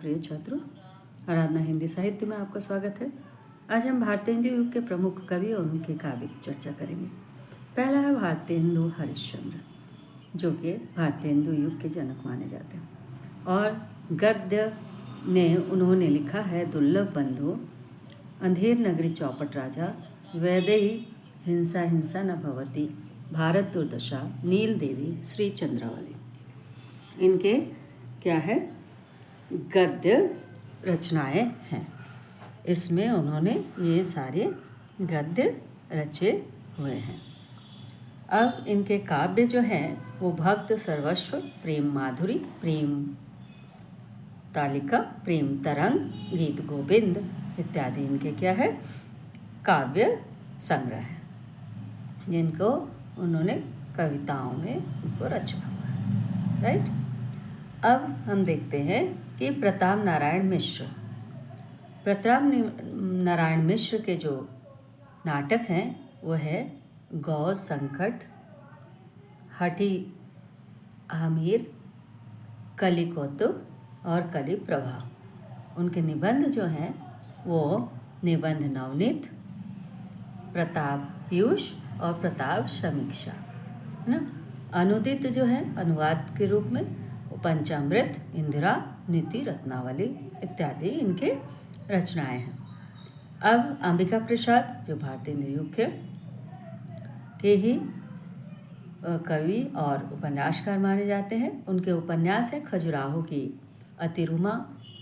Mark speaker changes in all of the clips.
Speaker 1: प्रिय छात्रों, आराधना हिंदी साहित्य में आपका स्वागत है। आज हम भारतेंदु युग के प्रमुख कवि और उनके काव्य की चर्चा करेंगे। पहला है भारतेंदु हरिश्चंद्र, जो कि भारतेंदु युग के जनक माने जाते हैं। और गद्य में उन्होंने लिखा है दुर्लभ बंधु, अंधेर नगरी चौपट राजा, वैदेही हिंसा हिंसा न भवती, भारत दुर्दशा, नील देवी, श्री चंद्रावली। इनके क्या है, गद्य रचनाएं हैं। इसमें उन्होंने ये सारे गद्य रचे हुए हैं। अब इनके काव्य जो हैं वो भक्त सर्वस्व, प्रेम माधुरी, प्रेम तालिका, प्रेम तरंग, गीत गोविंद इत्यादि इनके क्या है, काव्य संग्रह है, जिनको उन्होंने कविताओं में उनको रचा हुआ है। राइट। अब हम देखते हैं कि प्रताप नारायण मिश्र के जो नाटक हैं वो है गौ संकट, हठी हमीर, कलि कौतुक और कलि प्रभाव। उनके निबंध जो हैं वो निबंध नवनीत, प्रताप पीयूष और प्रताप समीक्षा है ना। अनुदित जो है अनुवाद के रूप में पंचामृत, इंदिरा, नीति रत्नावली इत्यादि इनके रचनाएं हैं। अब अंबिका प्रसाद जो भारतेंदु युग के ही कवि और उपन्यासकार माने जाते हैं। उनके उपन्यास हैं खजुराहो की अतिरुमा,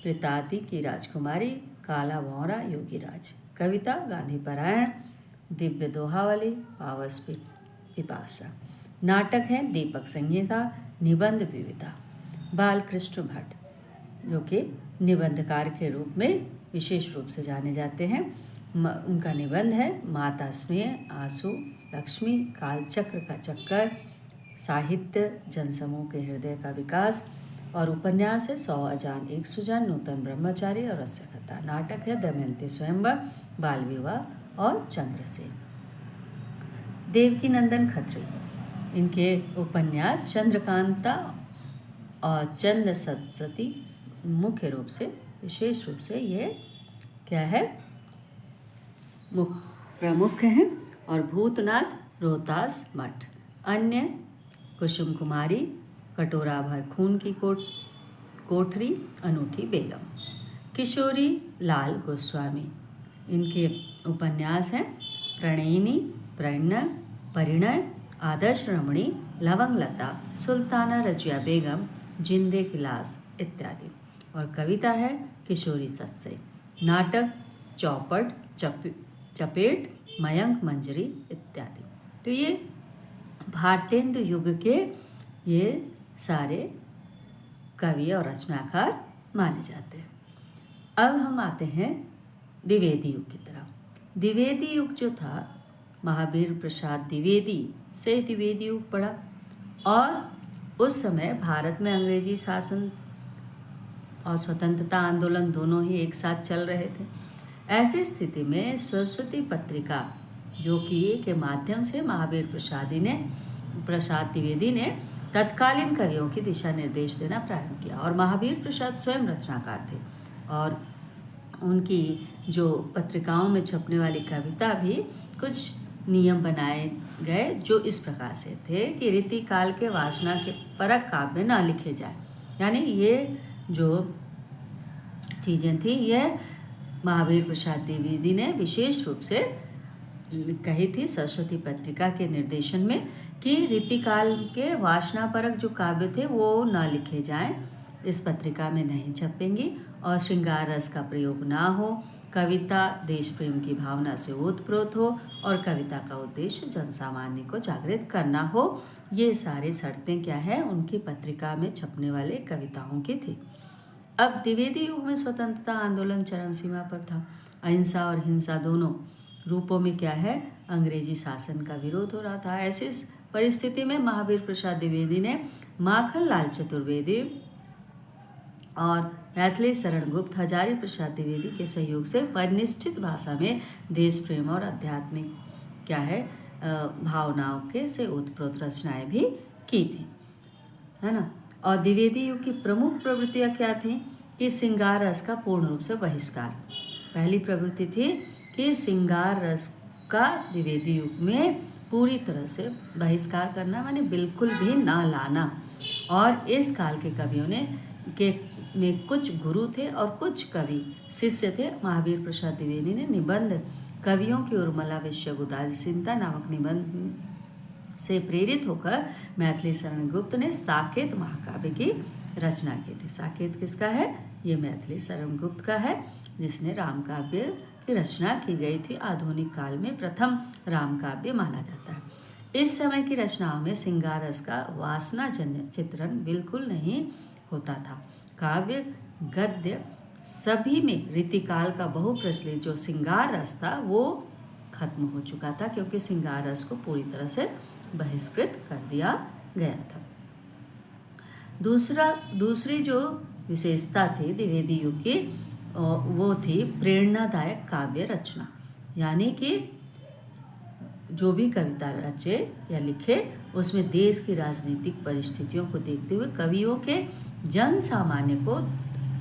Speaker 1: प्रिताती की राजकुमारी, काला भौरा, योगीराज। कविता गांधी परायण, दिव्य दोहावली, पावस पिपासा। नाटक है दीपक संहिता, निबंध विविधा। बालकृष्ण भट्ट जो कि निबंधकार के रूप में विशेष रूप से जाने जाते हैं। उनका निबंध है माता स्नेह, आंसू, लक्ष्मी, कालचक्र का चक्कर, साहित्य, जनसमूह के हृदय का विकास। और उपन्यास है 100 अजान 1 सुजान, नूतन ब्रह्मचारी और रस्य कथा। नाटक है दमयंती स्वयंवर, बाल विवाह और चंद्रसेन। देवकी नंदन खत्री, इनके उपन्यास चंद्रकांता और चंद्र सप्तशती मुख्य रूप से, विशेष रूप से ये क्या है, प्रमुख हैं। और भूतनाथ, रोहतास मठ। अन्य कुसुम कुमारी, कटोरा भर खून की कोठरी, अनूठी बेगम। किशोरी लाल गोस्वामी, इनके उपन्यास हैं प्रणयिनी, परिणय, आदर्श रमणी, लवंगलता, सुल्ताना रजिया बेगम, जिंदे की लाश इत्यादि। और कविता है किशोरी सत्से। नाटक चौपट, चपेट, मयंक मंजरी इत्यादि। तो ये भारतेंदु युग के ये सारे कवि और रचनाकार माने जाते हैं। अब हम आते हैं द्विवेदी युग की तरफ। द्विवेदी युग जो था, महावीर प्रसाद द्विवेदी से द्विवेदी युग पड़ा। और उस समय भारत में अंग्रेजी शासन और स्वतंत्रता आंदोलन दोनों ही एक साथ चल रहे थे। ऐसी स्थिति में सरस्वती पत्रिका जो कि के माध्यम से महावीर प्रसाद द्विवेदी ने तत्कालीन कवियों की दिशा निर्देश देना प्रारंभ किया। और महावीर प्रसाद स्वयं रचनाकार थे और उनकी जो पत्रिकाओं में छपने वाली कविता भी कुछ नियम बनाए गए, जो इस प्रकार से थे कि रीति काल के वासना के परक काव्य न लिखे जाए। यानी ये जो चीज़ें थी ये महावीर प्रसाद द्विवेदी ने विशेष रूप से कही थी सरस्वती पत्रिका के निर्देशन में कि रीतिकाल के वासना परक जो काव्य थे वो न लिखे जाएं, इस पत्रिका में नहीं छपेंगी। और श्रृंगार रस का प्रयोग ना हो, कविता देश प्रेम की भावना से ओतप्रोत हो और कविता का उद्देश्य जनसामान्य को जागृत करना हो। ये सारी शर्तें क्या है, उनकी पत्रिका में छपने वाले कविताओं की थी। अब द्विवेदी युग में स्वतंत्रता आंदोलन चरम सीमा पर था। अहिंसा और हिंसा दोनों रूपों में क्या है, अंग्रेजी शासन का विरोध हो रहा था। ऐसी परिस्थिति में महावीर प्रसाद द्विवेदी ने माखन लाल चतुर्वेदी और मैथिली शरण गुप्त, हजारी प्रसाद द्विवेदी के सहयोग से परिनिष्ठित भाषा में देश प्रेम और आध्यात्मिक क्या है भावनाओं के से ओतप्रोत रचनाएं भी की थी, है ना। और द्विवेदी युग की प्रमुख प्रवृत्तियाँ क्या थीं कि श्रृंगार रस का पूर्ण रूप से बहिष्कार। पहली प्रवृत्ति थी कि श्रृंगार रस का द्विवेदी युग में पूरी तरह से बहिष्कार करना, माने बिल्कुल भी ना लाना। और इस काल के कवियों में कुछ गुरु थे और कुछ कवि शिष्य थे। महावीर प्रसाद द्विवेदी ने निबंध कवियों की उर्मिला विषयक उदासीनता नामक निबंध से प्रेरित होकर मैथिली शरण गुप्त ने साकेत महाकाव्य की रचना की थी। साकेत किसका है? ये मैथिली शरण गुप्त का है, जिसने राम काव्य की रचना की गई थी। आधुनिक काल में प्रथम राम काव्य माना जाता है। इस समय की रचनाओं में श्रृंगार रस का वासनाजन्य चित्रण बिल्कुल नहीं होता था। काव्य गद्य सभी में रीतिकाल का बहुप्रचलित जो श्रृंगार रस था वो खत्म हो चुका था, क्योंकि श्रृंगार रस को पूरी तरह से बहिष्कृत कर दिया गया था। दूसरी जो विशेषता थी द्विवेदी युग की, वो थी प्रेरणादायक काव्य रचना। यानी कि जो भी कविता रचे या लिखे उसमें देश की राजनीतिक परिस्थितियों को देखते हुए कवियों के जन सामान्य को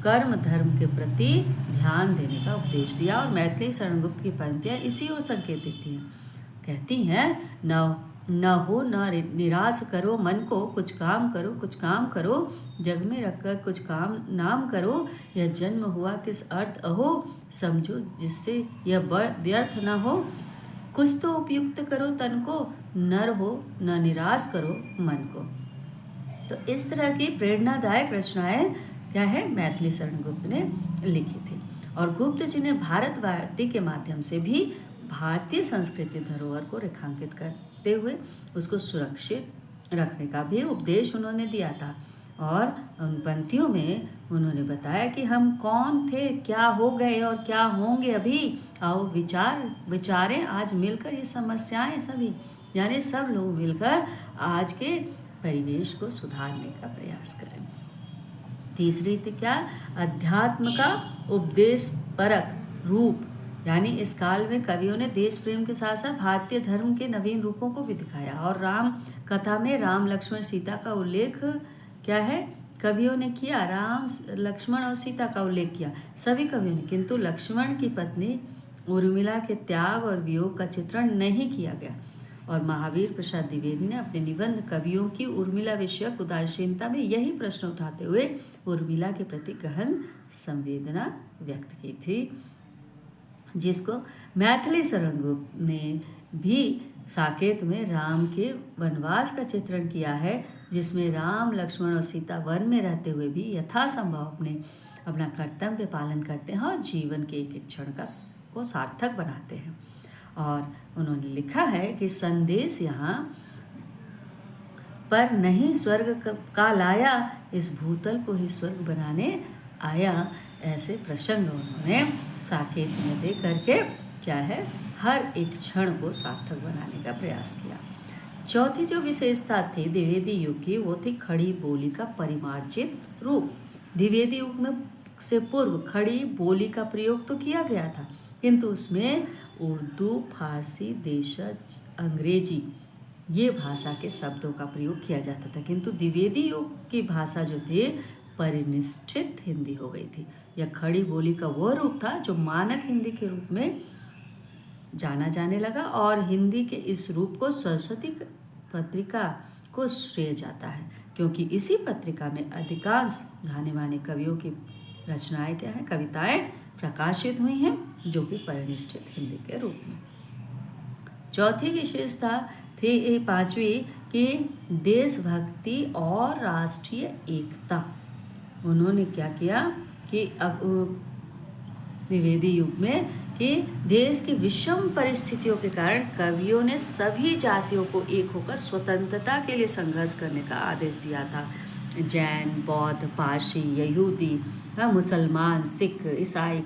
Speaker 1: कर्म धर्म के प्रति ध्यान देने का उपदेश दिया। और मैथिली शरण गुप्त की पंक्तियाँ इसी ओर संकेत देती हैं। कहती हैं, न हो न निराश करो मन को, कुछ काम करो कुछ काम करो, जग में रखकर कुछ काम नाम करो, यह जन्म हुआ किस अर्थ अहो, समझो जिससे यह व्यर्थ न हो, कुछ तो उपयुक्त करो तन को, नर हो न निराश करो मन को। तो इस तरह की प्रेरणादायक रचनाएं क्या है, मैथिली शरण गुप्त ने लिखी थी। और गुप्त जी ने भारत वार्ती के माध्यम से भी भारतीय संस्कृति धरोहर को रेखांकित करते हुए उसको सुरक्षित रखने का भी उपदेश उन्होंने दिया था। और उन पंक्तियों में उन्होंने बताया कि हम कौन थे, क्या हो गए और क्या होंगे अभी, आओ विचारें आज मिलकर ये समस्याएं सभी, यानी सब लोग मिलकर आज के परिवेश को सुधारने का प्रयास करें। तीसरी थी क्या, अध्यात्म का उपदेश परक रूप। यानी इस काल में कवियों ने देश प्रेम के साथ साथ भारतीय धर्म के नवीन रूपों को भी दिखाया। और राम कथा में राम लक्ष्मण सीता का उल्लेख क्या है, कवियों ने किया। राम लक्ष्मण और सीता का उल्लेख किया सभी कवियों ने, किंतु लक्ष्मण की पत्नी उर्मिला के त्याग और वियोग का चित्रण नहीं किया गया। और महावीर प्रसाद द्विवेदी ने अपने निबंध कवियों की उर्मिला विषयक उदासीनता में यही प्रश्न उठाते हुए उर्मिला के प्रति गहन संवेदना व्यक्त की थी, जिसको मैथिली शरण गुप्त ने भी साकेत में राम के वनवास का चित्रण किया है, जिसमें राम लक्ष्मण और सीता वन में रहते हुए भी यथासंभव अपना कर्तव्य पालन करते हैं और जीवन के एक एक क्षण को सार्थक बनाते हैं। और उन्होंने लिखा है कि संदेश यहाँ पर नहीं स्वर्ग का लाया, इस भूतल को ही स्वर्ग बनाने आया। ऐसे प्रसंग उन्होंने साकेत में दे करके क्या है, हर एक क्षण को सार्थक बनाने का प्रयास किया। चौथी जो विशेषता थी द्विवेदी युग की, वो थी खड़ी बोली का परिमार्जित रूप। द्विवेदी युग में से पूर्व खड़ी बोली का प्रयोग तो किया गया था, किंतु उसमें उर्दू, फारसी, देशज, अंग्रेजी ये भाषा के शब्दों का प्रयोग किया जाता था। किंतु द्विवेदी युग की भाषा जो थी परिनिष्ठित हिंदी हो गई थी। यह खड़ी बोली का वह रूप था जो मानक हिंदी के रूप में जाना जाने लगा। और हिंदी के इस रूप को सरस्वती पत्रिका को श्रेय जाता है, क्योंकि इसी पत्रिका में अधिकांश जाने माने कवियों की रचनाएं क्या है, कविताएं प्रकाशित हुई हैं, जो कि परिनिष्ठित हिंदी के रूप में। चौथी विशेषता थी पांचवी कि देशभक्ति और राष्ट्रीय एकता। उन्होंने क्या किया कि अब द्विवेदी युग में कि देश की विषम परिस्थितियों के कारण कवियों ने सभी जातियों को एक होकर स्वतंत्रता के लिए संघर्ष करने का आदेश दिया था। जैन, बौद्ध, पारसी, यहूदी, मुसलमान, सिख, ईसाई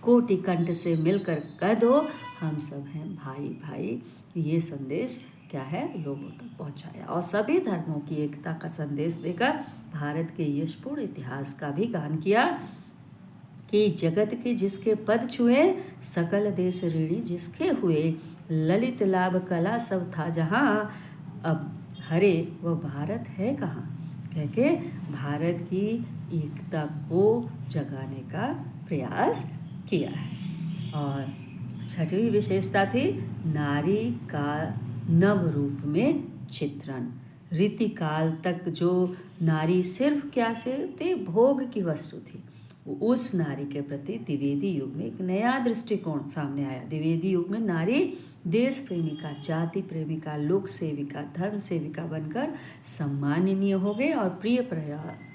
Speaker 1: कोटि कंठ से मिलकर कह दो हम सब हैं भाई भाई। ये संदेश क्या है, लोगों तक पहुंचाया और सभी धर्मों की एकता का संदेश देकर भारत के यशपूर्ण इतिहास का भी गान किया कि जगत के जिसके पद छुए, सकल देश ऋणी जिसके हुए, ललित लाभ कला सब था जहाँ, अब हरे वो भारत है कहाँ। कह के भारत की एकता को जगाने का प्रयास किया है। और छठवीं विशेषता थी नारी का नव रूप में चित्रण। रीतिकाल तक जो नारी सिर्फ क्या से थे, भोग की वस्तु थी, उस नारी के प्रति द्विवेदी युग में एक नया दृष्टिकोण सामने आया। द्विवेदी युग में नारी देश प्रेमिका, जाति प्रेमिका, लोक सेविका, धर्म सेविका बनकर सम्माननीय हो गए। और प्रिय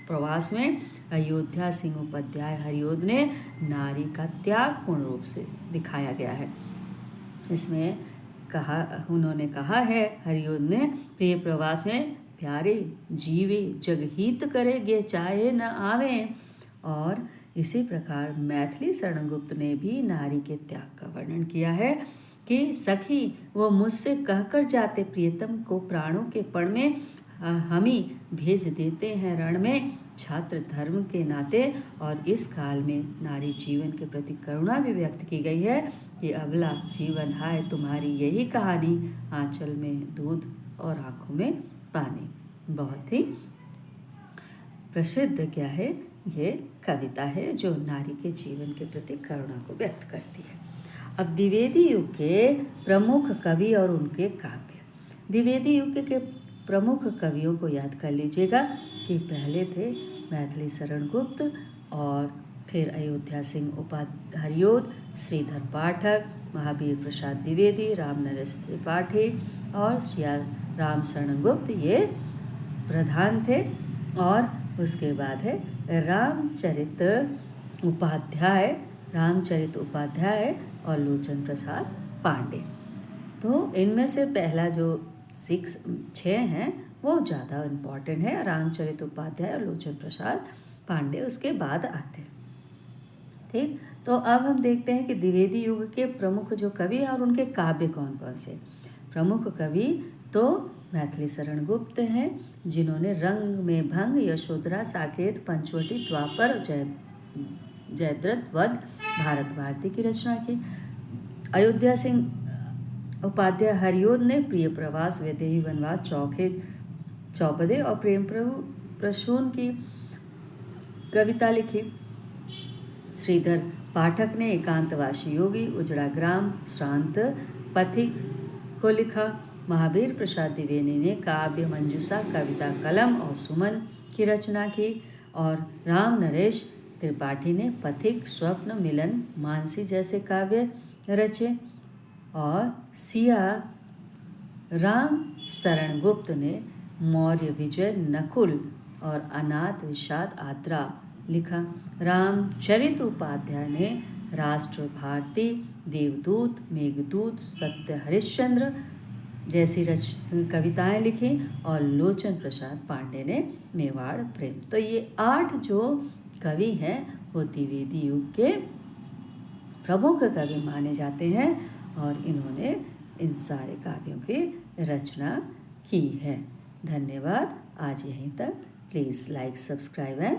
Speaker 1: प्रवास में अयोध्या सिंह उपाध्याय हरियोद ने नारी का त्याग पूर्ण रूप से दिखाया गया है। इसमें उन्होंने कहा है हरियोद ने, प्रिय प्रवास में प्यारे जीवे जगहित करेगे चाहे न आवे। और इसी प्रकार मैथिली शरणगुप्त ने भी नारी के त्याग का वर्णन किया है कि सखी वो मुझसे कहकर जाते, प्रियतम को प्राणों के पण में हम ही भेज देते हैं रण में, छात्र धर्म के नाते। और इस काल में नारी जीवन के प्रति करुणा भी व्यक्त की गई है कि अबला जीवन हाय तुम्हारी यही कहानी, आंचल में दूध और आंखों में पानी। बहुत ही प्रसिद्ध क्या है, ये कविता है जो नारी के जीवन के प्रति करुणा को व्यक्त करती है। अब द्विवेदी युग के प्रमुख कवि और उनके काव्य। द्विवेदी युग के प्रमुख कवियों को याद कर लीजिएगा कि पहले थे मैथिली शरणगुप्त, और फिर अयोध्या सिंह उपाध्याय हरियोद, श्रीधर पाठक, महावीर प्रसाद द्विवेदी, राम नरेश त्रिपाठी और सिया राम शरणगुप्त, ये प्रधान थे। और उसके बाद है रामचरित उपाध्याय और लोचन प्रसाद पांडे। तो इनमें से पहला जो 6 हैं वो ज़्यादा इम्पॉर्टेंट है, रामचरित उपाध्याय और लोचन प्रसाद पांडे उसके बाद आते हैं। ठीक, तो अब हम देखते हैं कि द्विवेदी युग के प्रमुख जो कवि और उनके काव्य कौन कौन से। प्रमुख कवि तो मैथिली शरणगुप्त हैं, जिन्होंने रंग में भंग, यशोधरा, साकेत, पंचवटी, द्वापर, जयद्रथ वध, भारत भारती की रचना की। अयोध्या सिंह उपाध्याय हरियोद ने प्रिय प्रवास, वैदेही वनवास, चौपदे और प्रेम प्रसून की कविता लिखी। श्रीधर पाठक ने एकांतवासी योगी, उजड़ा ग्राम, श्रांत पथिक को लिखा। महावीर प्रसाद द्विवेदी ने काव्य मंजूषा, कविता कलम और सुमन की रचना की। और राम नरेश त्रिपाठी ने पथिक, स्वप्न, मिलन, मानसी जैसे काव्य रचे। और सिया राम शरणगुप्त ने मौर्य विजय, नकुल और अनाथ विषाद आद्रा लिखा। रामचरित उपाध्याय ने राष्ट्र भारती, देवदूत, मेघदूत, सत्य हरिश्चंद्र जैसी कविताएं लिखी। और लोचन प्रसाद पांडे ने मेवाड़ प्रेम। तो ये 8 जो कवि हैं वो द्विवेदी युग के प्रमुख कवि माने जाते हैं, और इन्होंने इन सारे काव्यों की रचना की है। धन्यवाद, आज यहीं तक। Please like, subscribe and